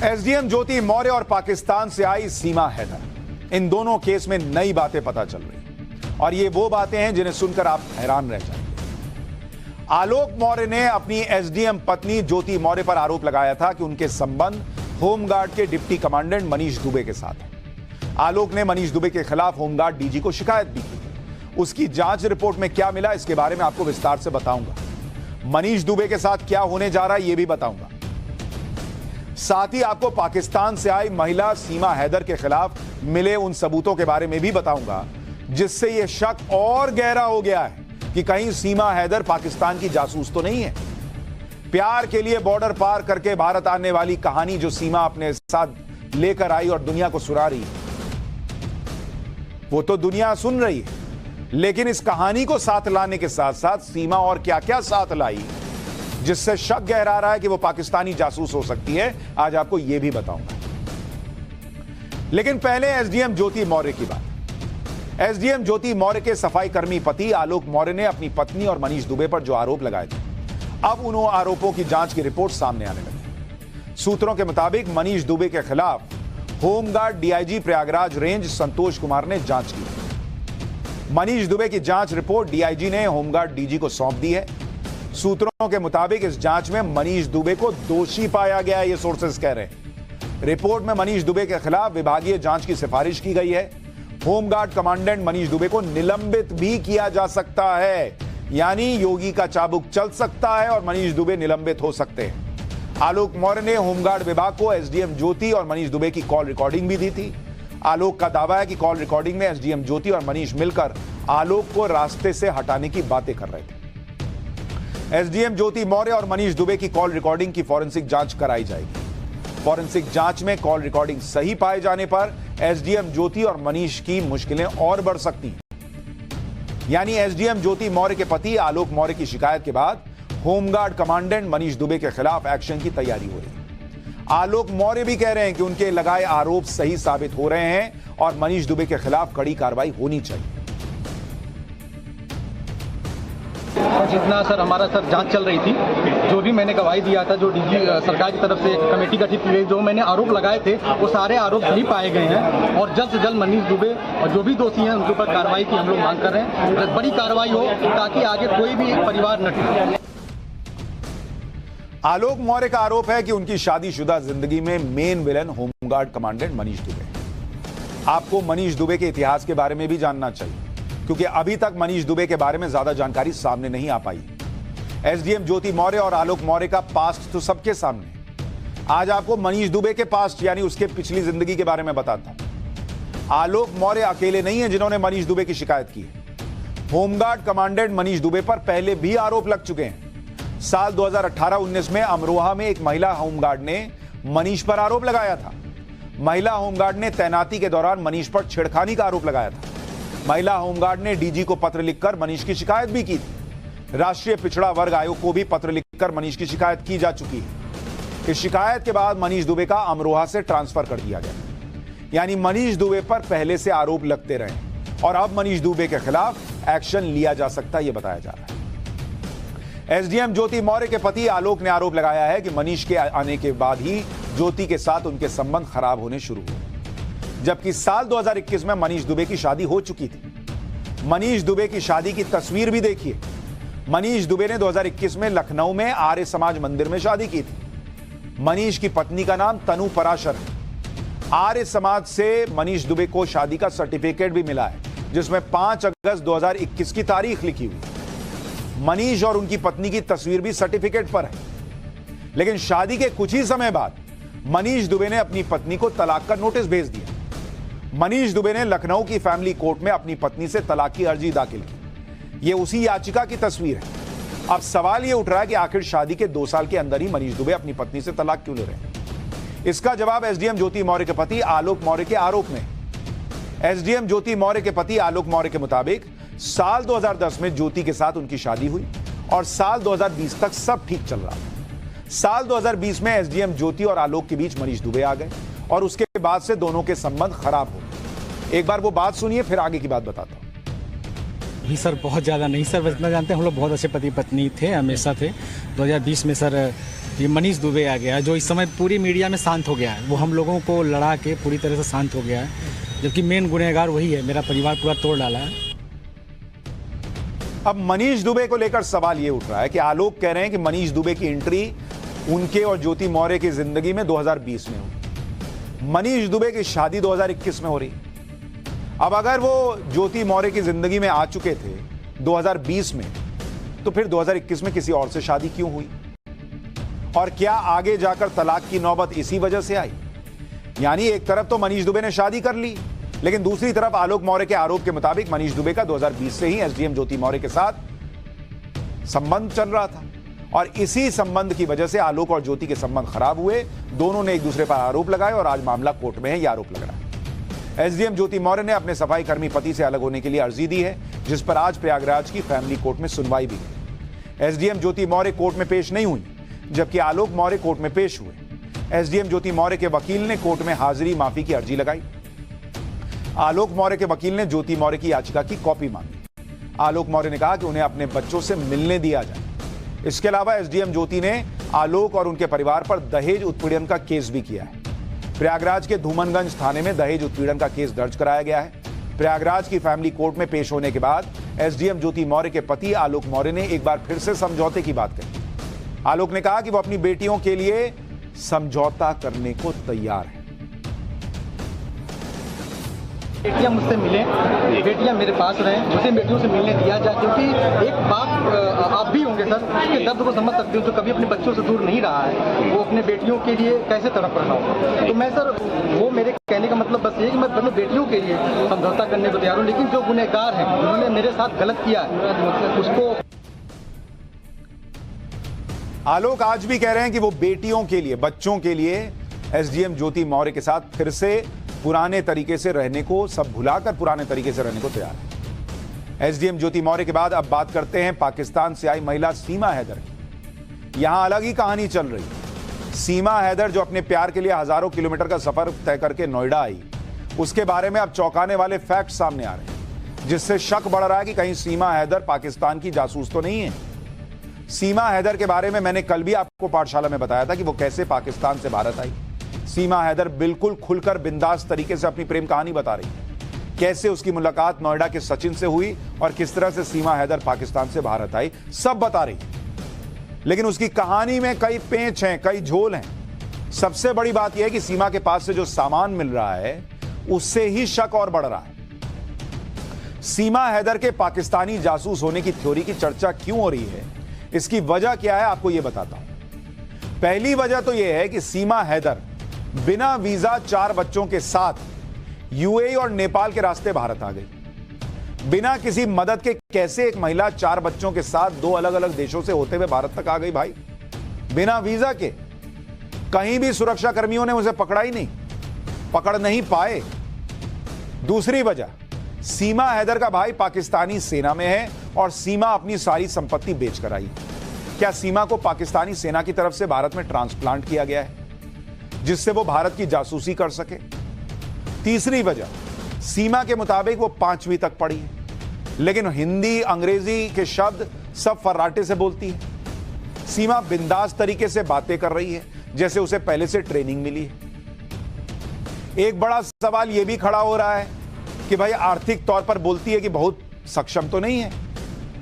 SDM ज्योति मौर्य और पाकिस्तान से आई सीमा हैदर, इन दोनों केस में नई बातें पता चल रही और ये वो बातें हैं जिन्हें सुनकर आप हैरान रह जाएंगे। आलोक मौर्य ने अपनी एसडीएम पत्नी ज्योति मौर्य पर आरोप लगाया था कि उनके संबंध होमगार्ड के डिप्टी कमांडेंट मनीष दुबे के साथ है। आलोक ने मनीष दुबे के खिलाफ होमगार्ड डीजी को शिकायत भी की। उसकी जांच रिपोर्ट में क्या मिला, इसके बारे में आपको विस्तार से बताऊंगा। मनीष दुबे के साथ क्या होने जा रहा है यह भी बताऊंगा। साथ ही आपको पाकिस्तान से आई महिला सीमा हैदर के खिलाफ मिले उन सबूतों के बारे में भी बताऊंगा, जिससे यह शक और गहरा हो गया है कि कहीं सीमा हैदर पाकिस्तान की जासूस तो नहीं है। प्यार के लिए बॉर्डर पार करके भारत आने वाली कहानी जो सीमा अपने साथ लेकर आई और दुनिया को सुना रही है, वो तो दुनिया सुन रही है, लेकिन इस कहानी को साथ लाने के साथ साथ सीमा और क्या क्या साथ लाई जिससे शक गहरा रहा है कि वो पाकिस्तानी जासूस हो सकती है, आज आपको यह भी बताऊंगा। लेकिन पहले एसडीएम ज्योति मौर्य की बात। एसडीएम ज्योति मौर्य के सफाई कर्मी पति आलोक मौर्य ने अपनी पत्नी और मनीष दुबे पर जो आरोप लगाए थे, अब उन आरोपों की जांच की रिपोर्ट सामने आने लगी। सूत्रों के मुताबिक मनीष दुबे के खिलाफ home guard DIG Prayagraj range Santosh Kumar ने जांच की। मनीष दुबे की जांच रिपोर्ट डीआईजी ने होमगार्ड डीजी को सौंप दी है। सूत्रों के मुताबिक इस जांच में मनीष दुबे को दोषी पाया गया है, ये सोर्सेस कह रहे हैं। रिपोर्ट में मनीष दुबे के खिलाफ विभागीय जांच की सिफारिश की गई है। होमगार्ड कमांडेंट मनीष दुबे को निलंबित भी किया जा सकता है, यानी योगी का चाबुक चल सकता है और मनीष दुबे निलंबित हो सकते हैं। आलोक मौर्य ने होमगार्ड विभाग को एसडीएम ज्योति और मनीष दुबे की कॉल रिकॉर्डिंग भी दी थी। आलोक का दावा है कि कॉल रिकॉर्डिंग में एसडीएम ज्योति और मनीष मिलकर आलोक को रास्ते से हटाने की बातें कर रहे थे। एसडीएम ज्योति मौर्य और मनीष दुबे की कॉल रिकॉर्डिंग की फॉरेंसिक जांच कराई जाएगी। फॉरेंसिक जांच में कॉल रिकॉर्डिंग सही पाए जाने पर एसडीएम ज्योति और मनीष की मुश्किलें और बढ़ सकती हैं। यानी एसडीएम ज्योति मौर्य के पति आलोक मौर्य की शिकायत के बाद होमगार्ड कमांडेंट मनीष दुबे के खिलाफ एक्शन की तैयारी हो रही है। आलोक मौर्य भी कह रहे हैं कि उनके लगाए आरोप सही साबित हो रहे हैं और मनीष दुबे के खिलाफ कड़ी कार्रवाई होनी चाहिए। जितना सर हमारा जांच चल रही थी, जो भी मैंने गवाही दिया था, जो डीजी सरकार की तरफ से एक कमेटी गठित की गई, जो मैंने आरोप लगाए थे वो सारे आरोप सही पाए गए हैं और जल्द से जल्द मनीष दुबे और जो भी दोषी हैं उनके ऊपर कार्रवाई की हम लोग मांग कर रहे हैं। बड़ी कार्रवाई हो ताकि आगे कोई भी परिवार न टूटे। आलोक मौर्य का आरोप है कि उनकी शादीशुदा जिंदगी में main villain home guard commandant Manish Dubey. आपको मनीष दुबे के इतिहास के बारे में भी जानना चाहिए, क्योंकि अभी तक मनीष दुबे के बारे में ज्यादा जानकारी सामने नहीं आ पाई। एसडीएम ज्योति मौर्य और आलोक मौर्य का पास्ट तो सबके सामने है। आज आपको मनीष दुबे के पास्ट यानी उसके पिछली जिंदगी के बारे में बताता हूं। आलोक मौर्य अकेले नहीं है जिन्होंने मनीष दुबे की शिकायत की है। होमगार्ड कमांडेंट मनीष दुबे पर पहले भी आरोप लग चुके हैं। साल 2018-19 में अमरोहा में एक महिला होमगार्ड ने मनीष पर आरोप लगाया था। महिला होमगार्ड ने तैनाती के दौरान मनीष पर छेड़खानी का आरोप लगाया था। महिला होमगार्ड ने डीजी को पत्र लिखकर मनीष की शिकायत भी की थी। राष्ट्रीय पिछड़ा वर्ग आयोग को भी पत्र लिखकर मनीष की शिकायत की जा चुकी है। इस शिकायत के बाद मनीष दुबे का अमरोहा से ट्रांसफर कर दिया गया। यानी मनीष दुबे पर पहले से आरोप लगते रहे और अब मनीष दुबे के खिलाफ एक्शन लिया जा सकता है, यह बताया जा रहा है। एसडीएम ज्योति मौर्य के पति आलोक ने आरोप लगाया है कि मनीष के आने के बाद ही ज्योति के साथ उनके संबंध खराब होने शुरू हुए, जबकि साल 2021 में मनीष दुबे की शादी हो चुकी थी। मनीष दुबे की शादी की तस्वीर भी देखिए। मनीष दुबे ने 2021 में लखनऊ में आर्य समाज मंदिर में शादी की थी। मनीष की पत्नी का नाम तनु पराशर है। आर्य समाज से मनीष दुबे को शादी का सर्टिफिकेट भी मिला है, जिसमें 5 अगस्त 2021 की तारीख लिखी हुई। मनीष और उनकी पत्नी की तस्वीर भी सर्टिफिकेट पर है। लेकिन शादी के कुछ ही समय बाद मनीष दुबे ने अपनी पत्नी को तलाक का नोटिस भेज दिया। मनीष दुबे ने लखनऊ की फैमिली कोर्ट में अपनी पत्नी से तलाक की अर्जी दाखिल की। यह उसी याचिका की तस्वीर है। अब सवाल यह उठ रहा है कि आखिर शादी के 2 साल के अंदर ही मनीष दुबे अपनी पत्नी से तलाक क्यों ले रहे हैं? इसका जवाब एसडीएम ज्योति मौर्य के पति आलोक मौर्य के आरोप में। एसडीएम ज्योति मौर्य के पति आलोक मौर्य के मुताबिक साल 2010 में ज्योति के साथ उनकी शादी हुई और साल 2020 तक सब ठीक चल रहा था। साल 2020 में एसडीएम ज्योति और आलोक के बीच मनीष दुबे आ गए और उसके बाद से दोनों के संबंध खराब हो गए। एक बार वो बात सुनिए, फिर आगे की बात बताता हूं। नहीं सर, बहुत ज़्यादा नहीं सर, बस इतना जानते हैं हम लोग बहुत अच्छे पति पत्नी थे, हमेशा थे। 2020 में सर ये मनीष दुबे आ गया, जो इस समय पूरी मीडिया में शांत हो गया है। वो हम लोगों को लड़ा के पूरी तरह से शांत हो गया है, जबकि मेन गुनहगार वही है। मेरा परिवार पूरा तोड़ डाला है। अब मनीष दुबे को लेकर सवाल यह उठ रहा है कि आलोक कह रहे हैं कि मनीष दुबे की एंट्री उनके और ज्योति मौर्य की जिंदगी में 2020 में हुई। मनीष दुबे की शादी 2021 में हो रही। अब अगर वो ज्योति मौर्य की जिंदगी में आ चुके थे 2020 में, तो फिर 2021 में किसी और से शादी क्यों हुई? और क्या आगे जाकर तलाक की नौबत इसी वजह से आई? यानी एक तरफ तो मनीष दुबे ने शादी कर ली, लेकिन दूसरी तरफ आलोक मौर्य के आरोप के मुताबिक मनीष दुबे का 2020 से ही एसडीएम ज्योति मौर्य के साथ संबंध चल रहा था, और इसी संबंध की वजह से आलोक और ज्योति के संबंध खराब हुए। दोनों ने एक दूसरे पर आरोप लगाए और आज मामला कोर्ट में है। यह आरोप लग रहा है। एसडीएम ज्योति मौर्य ने अपने सफाई कर्मी पति से अलग होने के लिए अर्जी दी है, जिस पर आज प्रयागराज की फैमिली कोर्ट में सुनवाई भी हुई। एसडीएम ज्योति मौर्य कोर्ट में पेश नहीं हुई, जबकि आलोक मौर्य कोर्ट में पेश हुए। एसडीएम ज्योति मौर्य के वकील ने कोर्ट में हाजिरी माफी की अर्जी लगाई। आलोक मौर्य के वकील ने ज्योति मौर्य की याचिका की कॉपी मांगी। आलोक मौर्य ने कहा कि उन्हें अपने बच्चों से मिलने दिया जाए। इसके अलावा एसडीएम ज्योति ने आलोक और उनके परिवार पर दहेज उत्पीड़न का केस भी किया है। प्रयागराज के धूमनगंज थाने में दहेज उत्पीड़न का केस दर्ज कराया गया है। प्रयागराज की फैमिली कोर्ट में पेश होने के बाद एसडीएम ज्योति मौर्य के पति आलोक मौर्य ने एक बार फिर से समझौते की बात कही। आलोक ने कहा कि वो अपनी बेटियों के लिए समझौता करने को तैयार है। बेटियां मुझसे मिलें, बेटियां मेरे पास रहें, मुझे बेटियों से मिलने दिया जाए, क्योंकि एक बाप आप भी होंगे सर, उसके दर्द को समझ सकते हो, जो कभी अपने बच्चों से दूर नहीं रहा है, वो अपने बेटियों के लिए कैसे तड़प रहा हो। तो मैं सर, वो मेरे कहने का मतलब बस ये कि मैं अपनी बेटियों के लिए समझौता करने को तैयार हूँ, लेकिन जो गुनहगार हैं, उन्होंने मेरे साथ गलत किया है, उसको। आलोक आज भी कह रहे हैं कि वो बेटियों के लिए, बच्चों के लिए एसडीएम ज्योति मौर्य के साथ फिर से पुराने तरीके से रहने को, सब भुलाकर पुराने तरीके से रहने को तैयार है। एसडीएम ज्योति मौर्य के बाद अब बात करते हैं पाकिस्तान से आई महिला सीमा हैदर की। यहां अलग ही कहानी चल रही है। सीमा हैदर, जो अपने प्यार के लिए हजारों किलोमीटर का सफर तय करके नोएडा आई, उसके बारे में अब चौंकाने वाले फैक्ट सामने आ रहे हैं, जिससे शक बढ़ रहा है कि कहीं सीमा हैदर पाकिस्तान की जासूस तो नहीं है। सीमा हैदर के बारे में मैंने कल भी आपको पाठशाला में बताया था कि वो कैसे पाकिस्तान से भारत आई। सीमा हैदर बिल्कुल खुलकर बिंदास तरीके से अपनी प्रेम कहानी बता रही है, कैसे उसकी मुलाकात नोएडा के सचिन से हुई और किस तरह से सीमा हैदर पाकिस्तान से भारत आई, सब बता रही है। लेकिन उसकी कहानी में कई पेंच हैं, कई झोल हैं। सबसे बड़ी बात यह है कि सीमा के पास से जो सामान मिल रहा है, उससे ही शक और बढ़ रहा है। सीमा हैदर के पाकिस्तानी जासूस होने की थ्योरी की चर्चा क्यों हो रही है, इसकी वजह क्या है, आपको यह बताता हूं। पहली वजह तो यह है कि सीमा हैदर बिना वीजा 4 बच्चों के साथ यूएई और नेपाल के रास्ते भारत आ गई। बिना किसी मदद के कैसे एक महिला 4 बच्चों के साथ 2 अलग अलग देशों से होते हुए भारत तक आ गई भाई, बिना वीजा के? कहीं भी सुरक्षा कर्मियों ने उसे पकड़ा ही नहीं, पकड़ नहीं पाए। दूसरी वजह, सीमा हैदर का भाई पाकिस्तानी सेना में है और सीमा अपनी सारी संपत्ति बेचकर आई। क्या सीमा को पाकिस्तानी सेना की तरफ से भारत में ट्रांसप्लांट किया गया है, जिससे वो भारत की जासूसी कर सके? तीसरी वजह, सीमा के मुताबिक वो 5वीं तक पढ़ी है, लेकिन हिंदी अंग्रेजी के शब्द सब फर्राटे से बोलती है। सीमा बिंदास तरीके से बातें कर रही है, जैसे उसे पहले से ट्रेनिंग मिली है। एक बड़ा सवाल यह भी खड़ा हो रहा है कि भाई आर्थिक तौर पर बोलती है कि बहुत सक्षम तो नहीं है,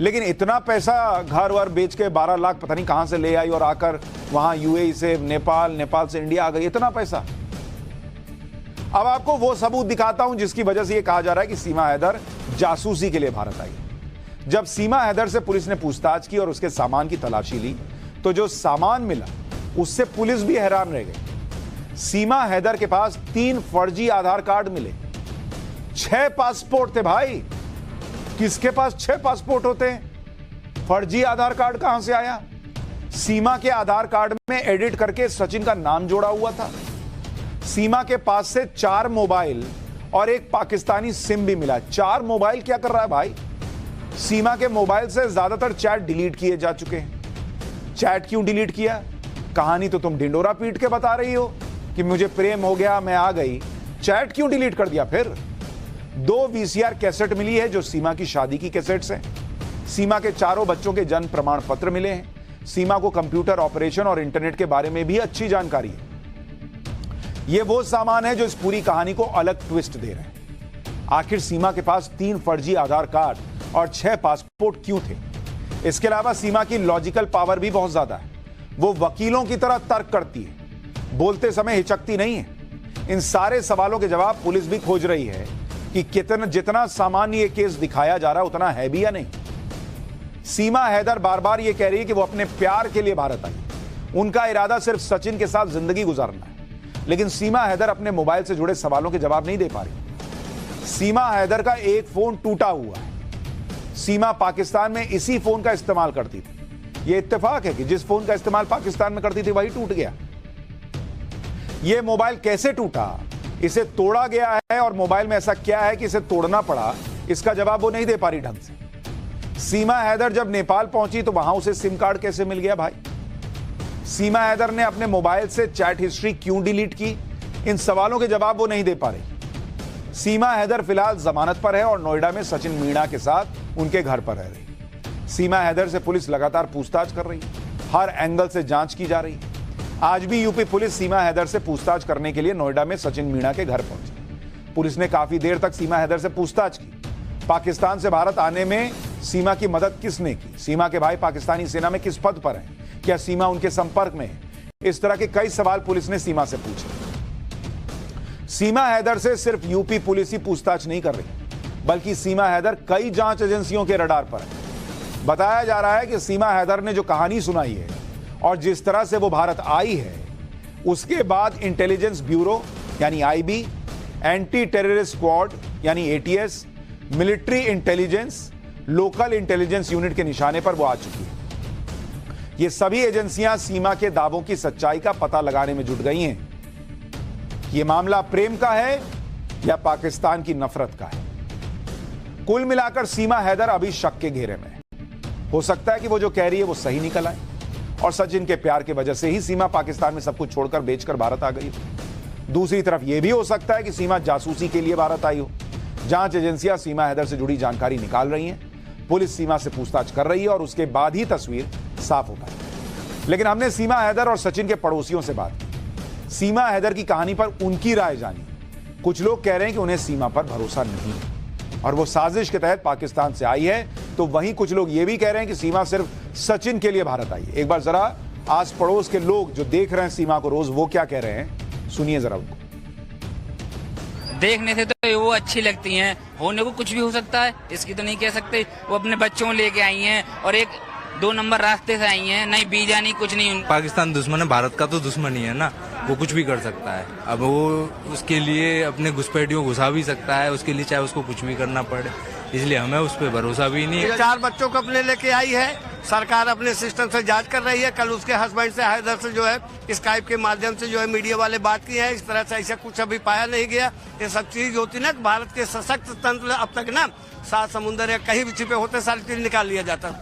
लेकिन इतना पैसा घर वर बेच के 12 लाख पता नहीं कहां से ले आई और आकर वहां यूएई से नेपाल, नेपाल से इंडिया आ गई, इतना पैसा। अब आपको वो सबूत दिखाता हूं जिसकी वजह से यह कहा जा रहा है कि सीमा हैदर जासूसी के लिए भारत आई। जब सीमा हैदर से पुलिस ने पूछताछ की और उसके सामान की तलाशी ली, तो जो सामान मिला उससे पुलिस भी हैरान रह गई। सीमा हैदर के पास 3 फर्जी आधार कार्ड मिले, 6 पासपोर्ट थे भाई। किसके पास 6 पासपोर्ट होते हैं? फर्जी आधार कार्ड कहां से आया? सीमा के आधार कार्ड में एडिट करके सचिन का नाम जोड़ा हुआ था। सीमा के पास से 4 मोबाइल और एक पाकिस्तानी सिम भी मिला। 4 मोबाइल क्या कर रहा है भाई? सीमा के मोबाइल से ज्यादातर चैट डिलीट किए जा चुके हैं। चैट क्यों डिलीट किया? कहानी तो तुम ढिंडोरा पीट के बता रही हो कि मुझे प्रेम हो गया, मैं आ गई। चैट क्यों डिलीट कर दिया? फिर 2 वीसीआर कैसेट मिली है जो सीमा की शादी की कैसेट्स हैं। सीमा के 4 बच्चों के जन्म प्रमाण पत्र मिले हैं। सीमा को कंप्यूटर ऑपरेशन और इंटरनेट के बारे में भी अच्छी जानकारी है। यह वो सामान है जो इस पूरी कहानी को अलग ट्विस्ट दे रहे हैं। आखिर सीमा के पास 3 फर्जी आधार कार्ड और 6 पासपोर्ट क्यों थे? इसके अलावा सीमा की लॉजिकल पावर भी बहुत ज्यादा है। वो वकीलों की तरह तर्क करती है, बोलते समय हिचकती नहीं है। इन सारे सवालों के जवाब पुलिस भी खोज रही है कि जितना सामान्य ये केस दिखाया जा रहा है उतना है भी या नहीं। सीमा हैदर बार बार ये कह रही है कि वो अपने प्यार के लिए भारत आई, उनका इरादा सिर्फ सचिन के साथ जिंदगी गुजारना है। लेकिन सीमा हैदर अपने मोबाइल से जुड़े सवालों के जवाब नहीं दे पा रही। सीमा हैदर का एक फोन टूटा हुआ है। सीमा पाकिस्तान में इसी फोन का इस्तेमाल करती थी। यह इत्तेफाक है कि जिस फोन का इस्तेमाल पाकिस्तान में करती थी वही टूट गया। यह मोबाइल कैसे टूटा, इसे तोड़ा गया है और मोबाइल में ऐसा क्या है कि इसे तोड़ना पड़ा, इसका जवाब वो नहीं दे पा रही ढंग से। सीमा हैदर जब नेपाल पहुंची तो वहां उसे सिम कार्ड कैसे मिल गया भाई? सीमा हैदर ने अपने मोबाइल से चैट हिस्ट्री क्यों डिलीट की? इन सवालों के जवाब वो नहीं दे पा रही। सीमा हैदर फिलहाल जमानत पर है और नोएडा में सचिन मीणा के साथ उनके घर पर रह रही। सीमा हैदर से पुलिस लगातार पूछताछ कर रही है, हर एंगल से जांच की जा रही है। आज भी यूपी पुलिस सीमा हैदर से पूछताछ करने के लिए नोएडा में सचिन मीणा के घर पहुंची। पुलिस ने काफी देर तक सीमा हैदर से पूछताछ की। पाकिस्तान से भारत आने में सीमा की मदद किसने की? सीमा के भाई पाकिस्तानी सेना में किस पद पर हैं? क्या सीमा उनके संपर्क में है? इस तरह के कई सवाल पुलिस ने सीमा से पूछे। सीमा हैदर से सिर्फ यूपी पुलिस ही पूछताछ नहीं कर रही, बल्कि सीमा हैदर कई जांच एजेंसियों के रडार पर है। बताया जा रहा है कि सीमा हैदर ने जो कहानी सुनाई है और जिस तरह से वो भारत आई है, उसके बाद इंटेलिजेंस ब्यूरो यानी आईबी, एंटी टेररिस्ट स्क्वाड यानी ATS, military intelligence, local intelligence unit के निशाने पर वो आ चुकी है। ये सभी एजेंसियां सीमा के दावों की सच्चाई का पता लगाने में जुट गई हैं। ये मामला प्रेम का है या पाकिस्तान की नफरत का है? कुल मिलाकर सीमा हैदर अभी शक के घेरे में है। हो सकता है कि वो जो कह रही है वो सही निकल आए और सचिन के प्यार की वजह से ही सीमा पाकिस्तान में सब कुछ छोड़कर बेचकर भारत आ गई हो। दूसरी तरफ यह भी हो सकता है कि सीमा जासूसी के लिए भारत आई हो। जांच एजेंसियां सीमा हैदर से जुड़ी जानकारी निकाल रही हैं, पुलिस सीमा से पूछताछ कर रही है और उसके बाद ही तस्वीर साफ हो पाई। लेकिन हमने सीमा हैदर और सचिन के पड़ोसियों से बात की, सीमा हैदर की कहानी पर उनकी राय जानी। कुछ लोग कह रहे हैं कि उन्हें सीमा पर भरोसा नहीं है और वो साजिश के तहत पाकिस्तान से आई है, तो वहीं कुछ लोग ये भी कह रहे हैं कि सीमा सिर्फ सचिन के लिए भारत आई है। एक बार जरा आस पड़ोस के लोग जो देख रहे हैं सीमा को रोज, वो क्या कह रहे हैं, सुनिए जरा उनको। देखने से तो वो अच्छी लगती हैं, होने को कुछ भी हो सकता है, इसकी तो नहीं कह सकते। वो अपने बच्चों को लेके आई हैं और एक 2 नंबर रास्ते से आई हैं, नहीं वीजा नहीं कुछ नहीं। पाकिस्तान दुश्मन है, भारत का तो दुश्मन ही है ना, वो कुछ भी कर सकता है। अब वो उसके लिए अपने घुसपैठियों घुसा भी सकता है, उसके लिए चाहे उसको कुछ भी करना पड़े, इसलिए हमें उस पर भरोसा भी नहीं है। 4 बच्चों को अपने लेके आई है, सरकार अपने सिस्टम से जांच कर रही है। कल उसके हस्बैंड से हैदर से जो है स्काइप के माध्यम से जो है मीडिया वाले बात की है। इस तरह से ऐसा कुछ अभी पाया नहीं गया। ये सब चीज होती ना, भारत के सशक्त तंत्र अब तक ना 7 समुंदर या कहीं भी छिपे होते सारी चीज निकाल लिया जाता।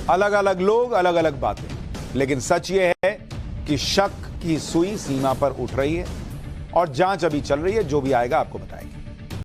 अलग अलग लोग, अलग अलग बातें, लेकिन सच ये है कि शक की सुई सीमा पर उठ रही है और जांच अभी चल रही है। जो भी आएगा आपको बताएंगे।